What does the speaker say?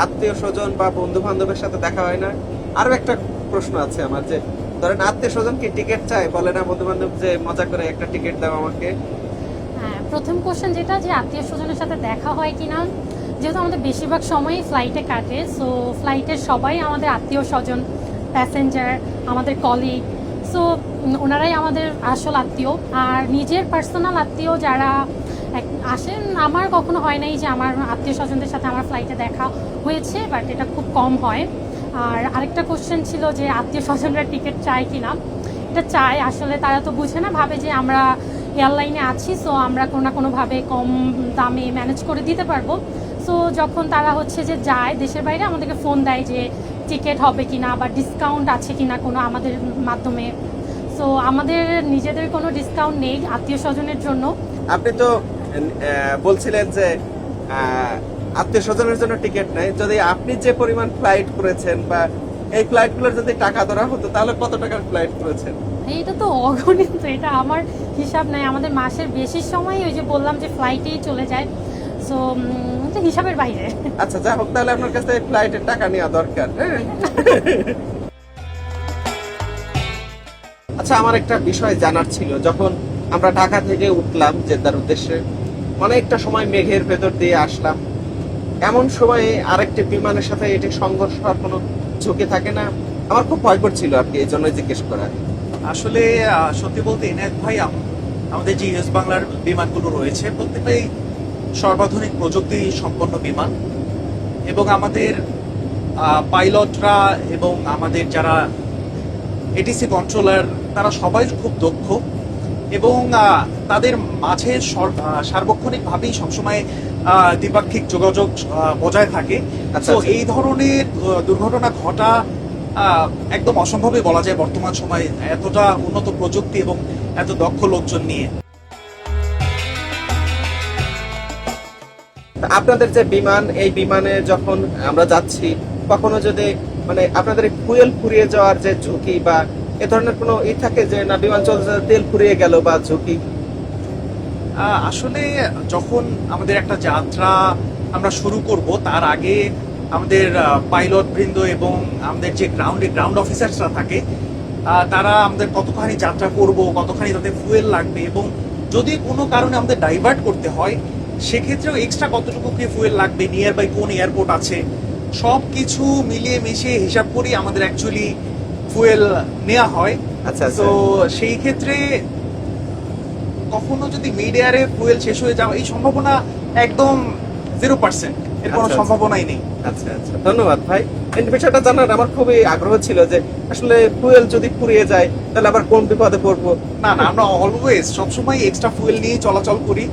আত্মীয় স্বজন বা বন্ধু বান্ধবের সাথে দেখা হয় না? আরো একটা প্রশ্ন আছে আমার, যে ধরেন আত্মীয় স্বজন কি টিকিট চায়, বলে না বন্ধু বান্ধব যে মজা করে একটা টিকিট দাও আমাকে? হ্যাঁ, প্রথম কোশ্চেন যেটা, যে আত্মীয় স্বজনের সাথে দেখা হয় কিনা, যেহেতু আমাদের বেশিরভাগ সময়ই ফ্লাইটে কাটে, সো ফ্লাইটের সবাই আমাদের আত্মীয় স্বজন, প্যাসেঞ্জার, আমাদের কলিগ, সো ওনারাই আমাদের আসল আত্মীয়। আর নিজের পার্সোনাল আত্মীয় যারা আসেন, আমার কখনো হয় নাই যে আমার আত্মীয় স্বজনদের সাথে আমার ফ্লাইটে দেখা হয়েছে, বাট এটা খুব কম হয়। আর আরেকটা কোশ্চেন ছিল যে আত্মীয় স্বজনরা টিকিট চায় কিনা। এটা চায়, আসলে তারা তো বুঝে না, ভাবে যে আমরা এয়ারলাইনে আছি, সো আমরা কোনো না কোনোভাবে কম দামে ম্যানেজ করে দিতে পারবো। সো যখন তারা হচ্ছে যে যায় দেশের বাইরে, আমাদেরকে ফোন দেয় যে টিকিট হবে কিনা বা ডিসকাউন্ট আছে কিনা কোনো আমাদের মাধ্যমে। সো আমাদের নিজেদের কোনো ডিসকাউন্ট নেই আত্মীয় স্বজনের জন্য। আপনি তো বলছিলেন যে আত্মীয় স্বজনের জন্য টিকিট নেই। যদি আপনি যে পরিমাণ ফ্লাইট করেছেন বা এই ফ্লাইটগুলোর যদি টাকা ধরা হতো, তাহলে কত টাকার ফ্লাইট করেছেন? এটা তো অগণিত, এটা আমার হিসাব নাই। আমাদের মাসের বেশি সময় ওই যে বললাম যে ফ্লাইটেই চলে যায়, সো এটা হিসাবের বাইরে। আচ্ছা, যা হোক, তাহলে আপনার কাছে ফ্লাইটের টাকা নেওয়া দরকার। হ্যাঁ। আচ্ছা, আমার একটা বিষয় জানার ছিল। যখন আমরা ঢাকা থেকে উঠলাম জেদ্দার উদ্দেশ্যে, অনেকটা সময় মেঘের ভেতর দিয়ে আসলাম, এমন সময়ে আরেকটি বিমানের সাথে এটি সংঘর্ষ হওয়ার কোনো ঝুঁকি থাকে না? আমার খুব ভয় করছিল আর কি, এই জন্য জিজ্ঞেস করা। আসলে সত্যি বলতে এনায়েত ভাই, আমাদের যে ইউএস বাংলার বিমানগুলো রয়েছে প্রত্যেকটাই সর্বাধুনিক প্রযুক্তি সম্পন্ন বিমান, এবং আমাদের পাইলটরা এবং আমাদের যারা এটিসি কন্ট্রোলার, তারা সবাই খুব দক্ষ, এবং তাদের মাঝে সার্বক্ষণিকভাবেই সবসময় দ্বিপাক্ষিক যোগাযোগ বজায় থাকে। আচ্ছা, তো আচ্ছা। এই ধরনের দুর্ঘটনা ঘটা একদম অসম্ভবই বলা যায় বর্তমান সময়ে, এতটা উন্নত প্রযুক্তি এবং এত দক্ষ লোকজন নিয়ে। আপনাদের যে বিমান, এই বিমানে যখন আমরা যাচ্ছি, কখনো যদি মানে আপনাদের ফুয়েল ফুরিয়ে যাওয়ার যে ঝুঁকি বা এ ধরনের কোনো থাকে যে না বিমান চলতে তেল ফুরিয়ে গেল বা ঝুঁকি? আসলে যখন আমাদের একটা যাত্রা আমরা শুরু করব, তার আগে আমাদের পাইলট বৃন্দ এবং আমাদের যে গ্রাউন্ড অফিসার্সরা থাকে, তারা আমাদের কতখানি যাত্রা করব, কতখানি তাদের ফুয়েল লাগবে, এবং যদি কোনো কারণে আমাদের ডাইভার্ট করতে হয় সেক্ষেত্রেও এক্সট্রা কতটুকু কি ফুয়েল লাগবে, নিয়ার বাই কোন এয়ারপোর্ট আছে, সব কিছু মিলিয়ে মিশিয়ে হিসাব করি আমাদের অ্যাকচুয়ালি ফুয়েল নেওয়া হয়। আচ্ছা, তো সেই ক্ষেত্রে কখনো যদি মিড এয়ারে ফুয়েল শেষ হয়ে যাওয়া, এই সম্ভাবনা একদম 0%, এর কোনো আচ্ছা, সম্ভাবনাই নেই। আচ্ছা আচ্ছা, ধন্যবাদ ভাই। এই বিষয়টা জানার আমার খুবই আগ্রহ ছিল যে আসলে ফুয়েল যদি ফুরিয়ে যায় তাহলে আবার কোন বিপদে পড়বো। না না, আমরা অলওয়েজ সবসময় এক্সট্রা ফুয়েল নিয়ে চলাচল করি।